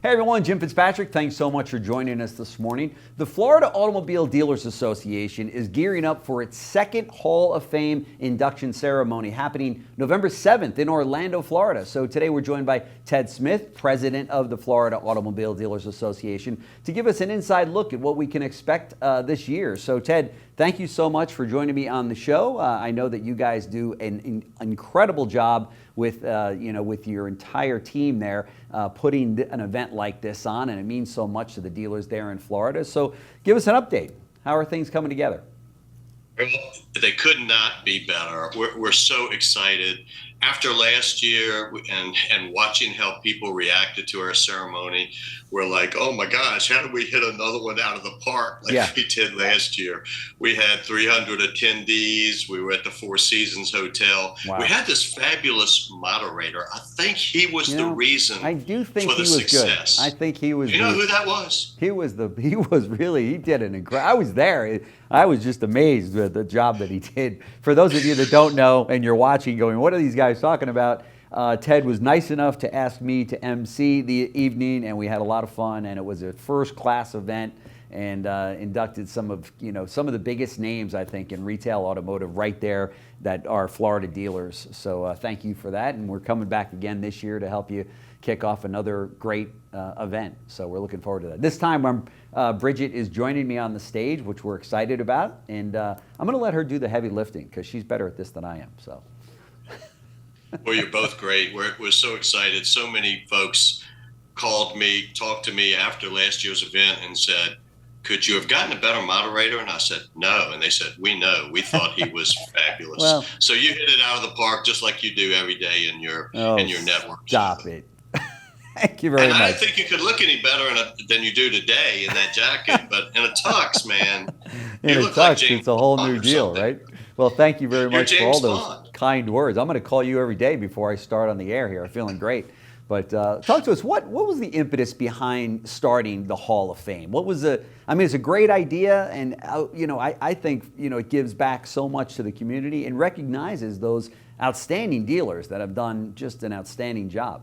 Hey everyone, Jim Fitzpatrick. Thanks so much for joining us this morning. The Florida Automobile Dealers Association is gearing up for its second Hall of Fame induction ceremony happening November 7th in Orlando, Florida. So today we're joined by Ted Smith, president of the Florida Automobile Dealers Association, to give us an inside look at what we can expect this year. So Ted, thank you so much for joining me on the show. I know that you guys do an incredible job with with your entire team there putting an event like this on, and it means so much to the dealers there in Florida. So give us an update. How are things coming together? Well, they could not be better. We're so excited. After last year and watching how people reacted to our ceremony, we're like, oh my gosh, how did we hit another one out of the park like we did last year? We had 300 attendees. We were at the Four Seasons Hotel. Wow. We had this fabulous moderator. I think he was the reason for the success. Good. I think he was. You know who that was? He did an incredible. I was there. I was just amazed with the job that he did. For those of you that don't know and you're watching going, what are these guys talking about? Ted was nice enough to ask me to MC the evening, and we had a lot of fun, and it was a first-class event, and inducted some of the biggest names, I think, in retail automotive right there that are Florida dealers. So thank you for that, and we're coming back again this year to help you kick off another great event. So we're looking forward to that. This time, Bridget is joining me on the stage, which we're excited about, and I'm going to let her do the heavy lifting because she's better at this than I am. So. Well, you're both great. We're so excited. So many folks called me, talked to me after last year's event and said, could you have gotten a better moderator? And I said, no. And they said, we know. We thought he was fabulous. Well, so you hit it out of the park just like you do every day in your network. Stop it. Thank you very much. I don't think you could look any better than you do today in that jacket, but in a tux, man. In a tux, it's a whole new deal, right? Well, thank you very much for all those kind words. I'm going to call you every day before I start on the air here. I'm feeling great. But talk to us. What was the impetus behind starting the Hall of Fame? What was it's a great idea, and I think it gives back so much to the community and recognizes those outstanding dealers that have done just an outstanding job.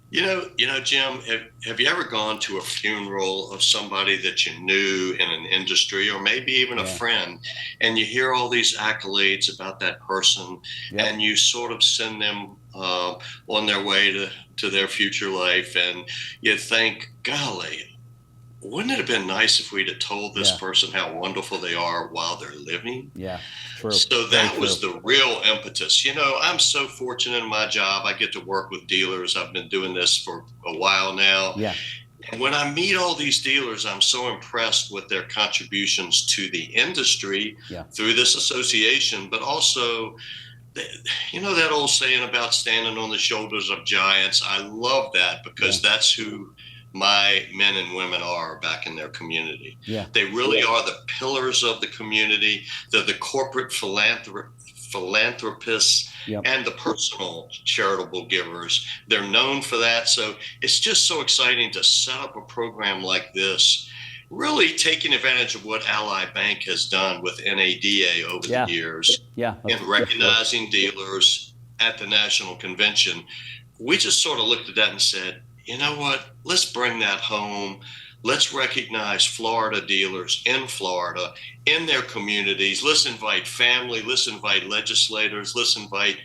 You know, Jim, have you ever gone to a funeral of somebody that you knew in an industry or maybe even a friend, and you hear all these accolades about that person, and you sort of send them on their way to their future life, and you think, golly, wouldn't it have been nice if we'd have told this person how wonderful they are while they're living? Yeah, true. So that was the real impetus. I'm so fortunate in my job. I get to work with dealers. I've been doing this for a while now. Yeah. And when I meet all these dealers, I'm so impressed with their contributions to the industry through this association, but also, that old saying about standing on the shoulders of giants. I love that because that's who my men and women are back in their community. Yeah. They really are the pillars of the community. They're the corporate philanthropists and the personal charitable givers. They're known for that. So it's just so exciting to set up a program like this, really taking advantage of what Ally Bank has done with NADA over the years in recognizing dealers at the national convention. We just sort of looked at that and said, you know what? Let's bring that home. Let's recognize Florida dealers in Florida, in their communities. Let's invite family. Let's invite legislators. Let's invite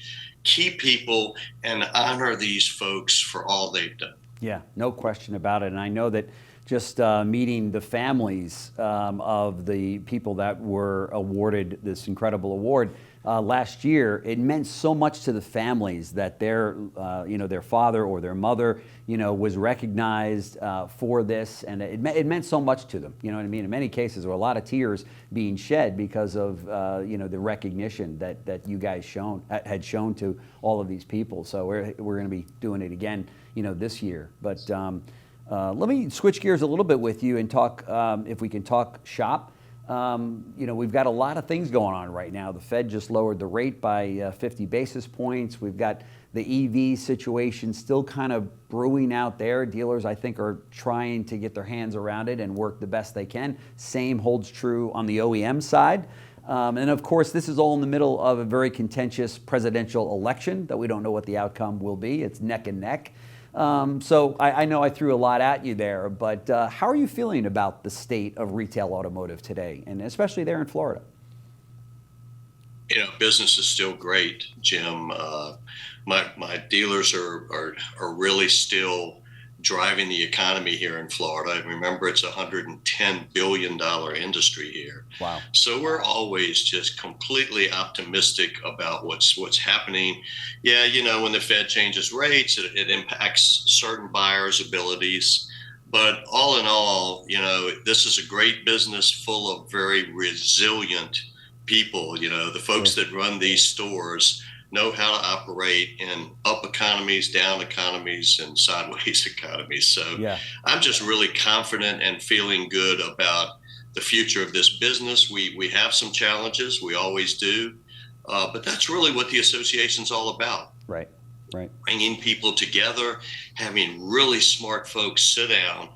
key people and honor these folks for all they've done. Yeah, no question about it. And I know that just meeting the families of the people that were awarded this incredible award last year, it meant so much to the families that their father or their mother, was recognized for this, and it meant so much to them. You know what I mean? In many cases, there were a lot of tears being shed because of the recognition that you guys had shown to all of these people. So we're going to be doing it again, this year. But let me switch gears a little bit with you and talk, if we can talk shop. We've got a lot of things going on right now. The Fed just lowered the rate by 50 basis points. We've got the EV situation still kind of brewing out there. Dealers, I think, are trying to get their hands around it and work the best they can. Same holds true on the OEM side. And of course, this is all in the middle of a very contentious presidential election that we don't know what the outcome will be. It's neck and neck. So I know I threw a lot at you there, but how are you feeling about the state of retail automotive today, and especially there in Florida? Business is still great, Jim. My dealers are really still driving the economy here in Florida. Remember, it's a $110 billion industry here. Wow. So we're always just completely optimistic about what's happening. Yeah, when the Fed changes rates, it impacts certain buyers' abilities. But all in all, this is a great business full of very resilient people. The folks that run these stores know how to operate in up economies, down economies, and sideways economies. So I'm just really confident and feeling good about the future of this business. We have some challenges, we always do, but that's really what the association's all about. Right. Bringing people together, having really smart folks sit down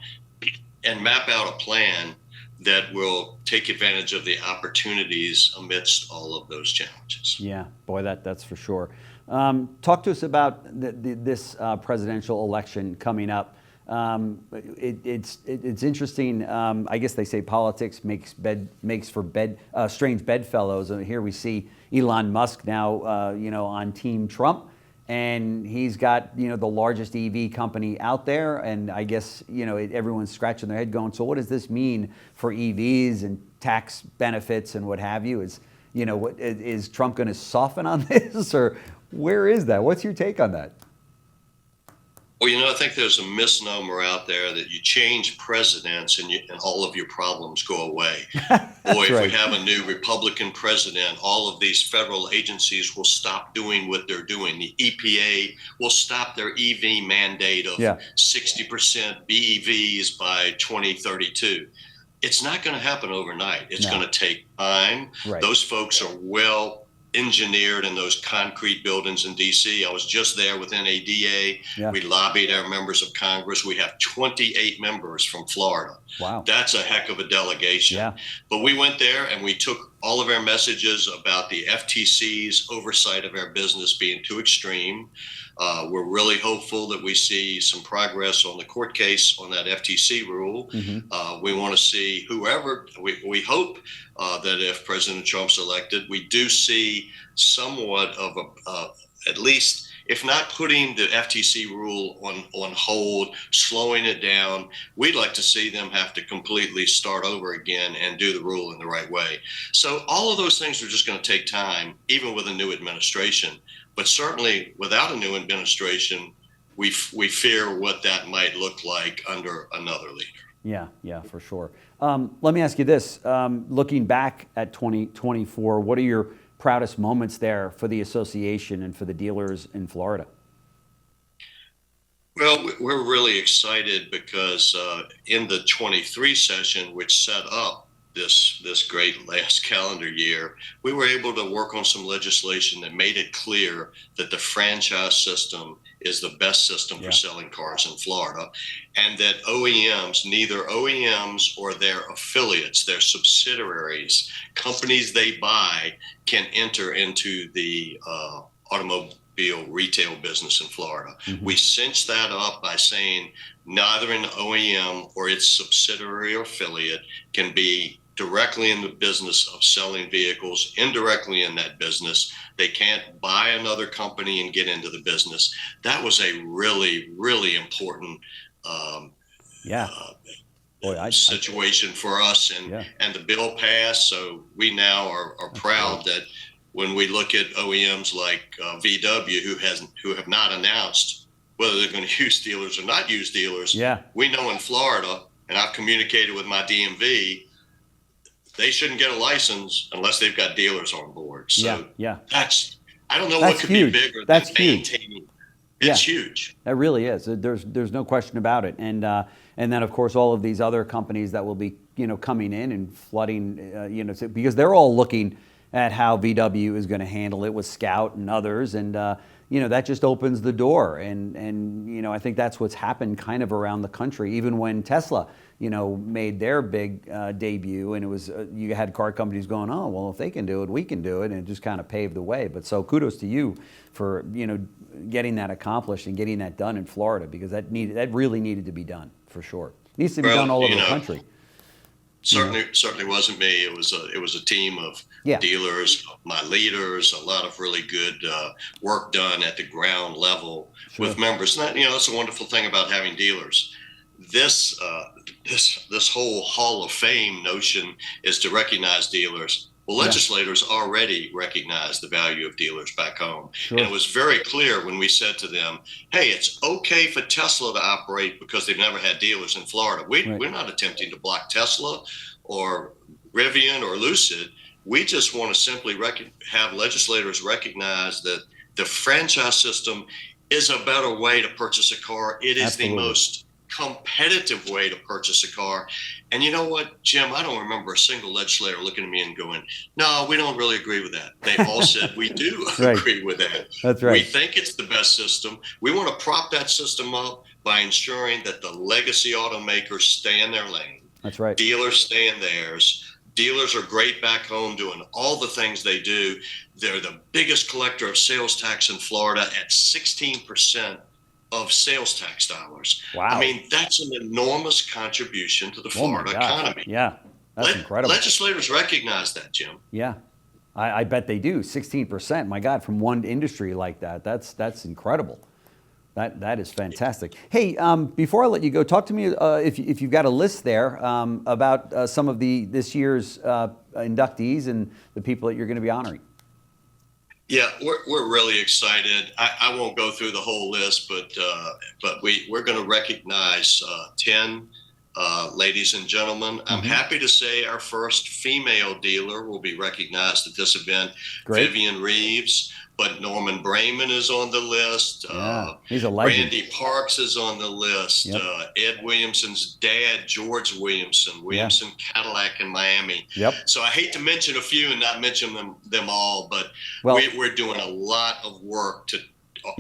and map out a plan that will take advantage of the opportunities amidst all of those challenges. Yeah, boy, that's for sure. Talk to us about this presidential election coming up. It's interesting. I guess they say politics makes for strange bedfellows. And here we see Elon Musk now, on Team Trump. And he's got, the largest EV company out there. And I guess, everyone's scratching their head going, so what does this mean for EVs and tax benefits and what have you? Is Trump going to soften on this, or where is that? What's your take on that? Well, I think there's a misnomer out there that you change presidents and all of your problems go away. Boy, if we have a new Republican president, all of these federal agencies will stop doing what they're doing. The EPA will stop their EV mandate of 60% BEVs by 2032. It's not going to happen overnight. It's going to take time. Right. Those folks are well engineered in those concrete buildings in D.C. I was just there with NADA. We lobbied our members of Congress. We have 28 members from Florida. Wow. That's a heck of a delegation. Yeah. But we went there and we took all of our messages about the FTC's oversight of our business being too extreme. We're really hopeful that we see some progress on the court case on that FTC rule. Mm-hmm. We want to see whoever, we hope that if President Trump's elected, we do see somewhat of at least, if not putting the FTC rule on hold, slowing it down, we'd like to see them have to completely start over again and do the rule in the right way. So all of those things are just going to take time, even with a new administration. But certainly without a new administration, we fear what that might look like under another leader. Yeah, for sure. Let me ask you this. Looking back at 2024, what are your proudest moments there for the association and for the dealers in Florida? Well, we're really excited because in the 23 session, which set up this great last calendar year, we were able to work on some legislation that made it clear that the franchise system is the best system for selling cars in Florida, and that OEMs, neither OEMs or their affiliates, their subsidiaries, companies they buy, can enter into the automobile retail business in Florida. Mm-hmm. We cinched that up by saying neither an OEM or its subsidiary or affiliate can be directly in the business of selling vehicles, indirectly in that business. They can't buy another company and get into the business. That was a really, really important situation for us. And the bill passed, so we now are proud that when we look at OEMs like VW, who have not announced whether they're going to use dealers or not use dealers, we know in Florida, and I've communicated with my DMV, they shouldn't get a license unless they've got dealers on board. So that's, I don't know what could be bigger than maintaining. It's huge. That really is. There's no question about it. And then of course all of these other companies that will be coming in and flooding because they're all looking at how VW is going to handle it with Scout and others, and that just opens the door. And I think that's what's happened kind of around the country. Even when Tesla made their big debut, and it was you had car companies going, oh well, if they can do it, we can do it, and it just kind of paved the way. But so kudos to you for getting that accomplished and getting that done in Florida, because that really needed to be done for sure. It needs to be done all over the country. Certainly wasn't me. It was a team of dealers, my leaders, a lot of really good work done at the ground level with members. And that, that's a wonderful thing about having dealers. This whole Hall of Fame notion is to recognize dealers. Well, legislators already recognize the value of dealers back home. Sure. And it was very clear when we said to them, hey, it's okay for Tesla to operate because they've never had dealers in Florida. We're not attempting to block Tesla or Rivian or Lucid. We just want to simply have legislators recognize that the franchise system is a better way to purchase a car. It is the most competitive way to purchase a car. And you know what, Jim, I don't remember a single legislator looking at me and going, no, we don't really agree with that. They all said we do agree with that. That's right. We think it's the best system. We want to prop that system up by ensuring that the legacy automakers stay in their lane. That's right. Dealers stay in theirs. Dealers are great back home doing all the things they do. They're the biggest collector of sales tax in Florida at 16% of sales tax dollars. Wow. I mean, that's an enormous contribution to the Florida economy. Yeah, that's incredible. Legislators recognize that, Jim. Yeah, I bet they do. 16%, my God, from one industry like that. That's incredible. That is fantastic. Hey, before I let you go, talk to me if you've got a list there about some of this year's inductees and the people that you're going to be honoring. Yeah, we're really excited. I won't go through the whole list, but we're going to recognize 10 ladies and gentlemen. I'm happy to say our first female dealer will be recognized at this event. Great. Vivian Reeves, but Norman Brayman is on the list. He's a legend. Randy Parks is on the list. Yep. Ed Williamson's dad, George Williamson Cadillac in Miami. Yep. So I hate to mention a few and not mention them all, but we're doing a lot of work to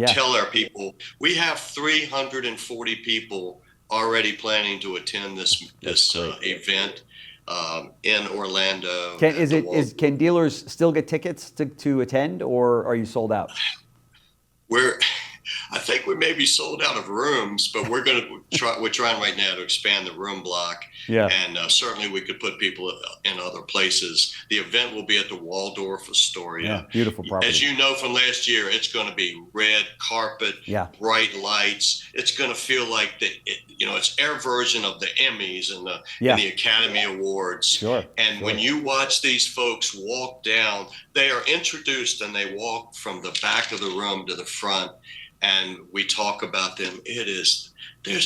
tell our people. We have 340 people already planning to attend this event in Orlando. Can dealers still get tickets to attend, or are you sold out? I think we may be sold out of rooms, but we're trying right now to expand the room block. Yeah. And certainly we could put people in other places. The event will be at the Waldorf Astoria. Yeah, beautiful property. As you know from last year, it's going to be red carpet, bright lights. It's going to feel like it's our version of the Emmys and the Academy Awards. Sure. And when you watch these folks walk down, they are introduced and they walk from the back of the room to the front. And we talk about them. There's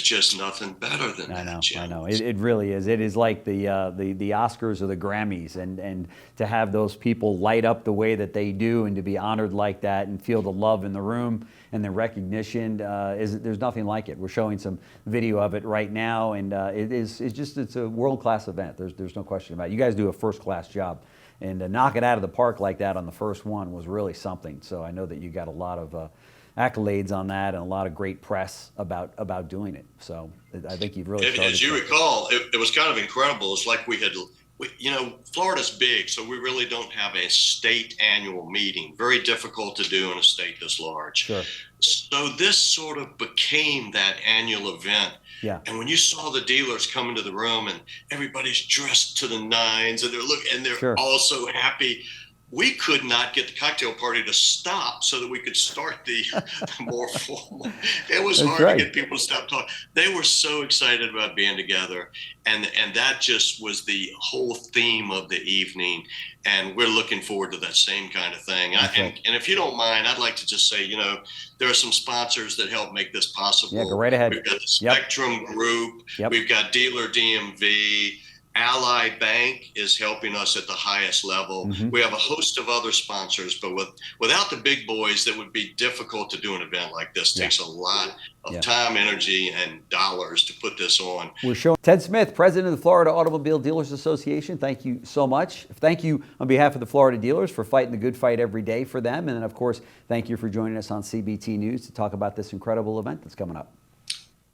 just nothing better than that, Jim. I know. It really is. It is like the Oscars or the Grammys, and to have those people light up the way that they do, and to be honored like that, and feel the love in the room and the recognition there's nothing like it. We're showing some video of it right now, and it's a world-class event. There's no question about it. You guys do a first-class job, and to knock it out of the park like that on the first one was really something. So I know that you got a lot of accolades on that and a lot of great press about doing it. So I think you've really started. As you recall, it was kind of incredible. It's like Florida's big, so we really don't have a state annual meeting. Very difficult to do in a state this large. Sure. So this sort of became that annual event. Yeah. And when you saw the dealers come into the room and everybody's dressed to the nines and they're all so happy, we could not get the cocktail party to stop so that we could start the more formal. It was hard to get people to stop talking. They were so excited about being together. And that just was the whole theme of the evening. And we're looking forward to that same kind of thing. And if you don't mind, I'd like to just say, there are some sponsors that help make this possible. Yeah, go right ahead. We've got the Spectrum Group. Yep. We've got Dealer DMV. Ally Bank is helping us at the highest level. We have a host of other sponsors, but without the big boys, that would be difficult to do an event like this. It takes a lot of time, energy, and dollars to put this on. We're showing Ted Smith, president of the Florida Automobile Dealers Association. Thank you so much. Thank you on behalf of the Florida dealers for fighting the good fight every day for them. And then, of course, thank you for joining us on CBT News to talk about this incredible event that's coming up.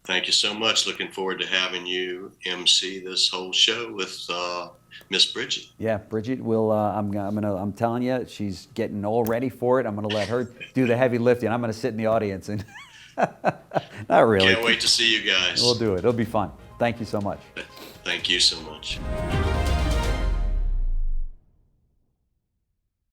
Thank you so much. Looking forward to having you MC this whole show with Miss Bridget. Yeah, Bridget will. I'm telling you, she's getting all ready for it. I'm gonna let her do the heavy lifting. I'm gonna sit in the audience and not really. Can't wait to see you guys. We'll do it. It'll be fun. Thank you so much. Thank you so much.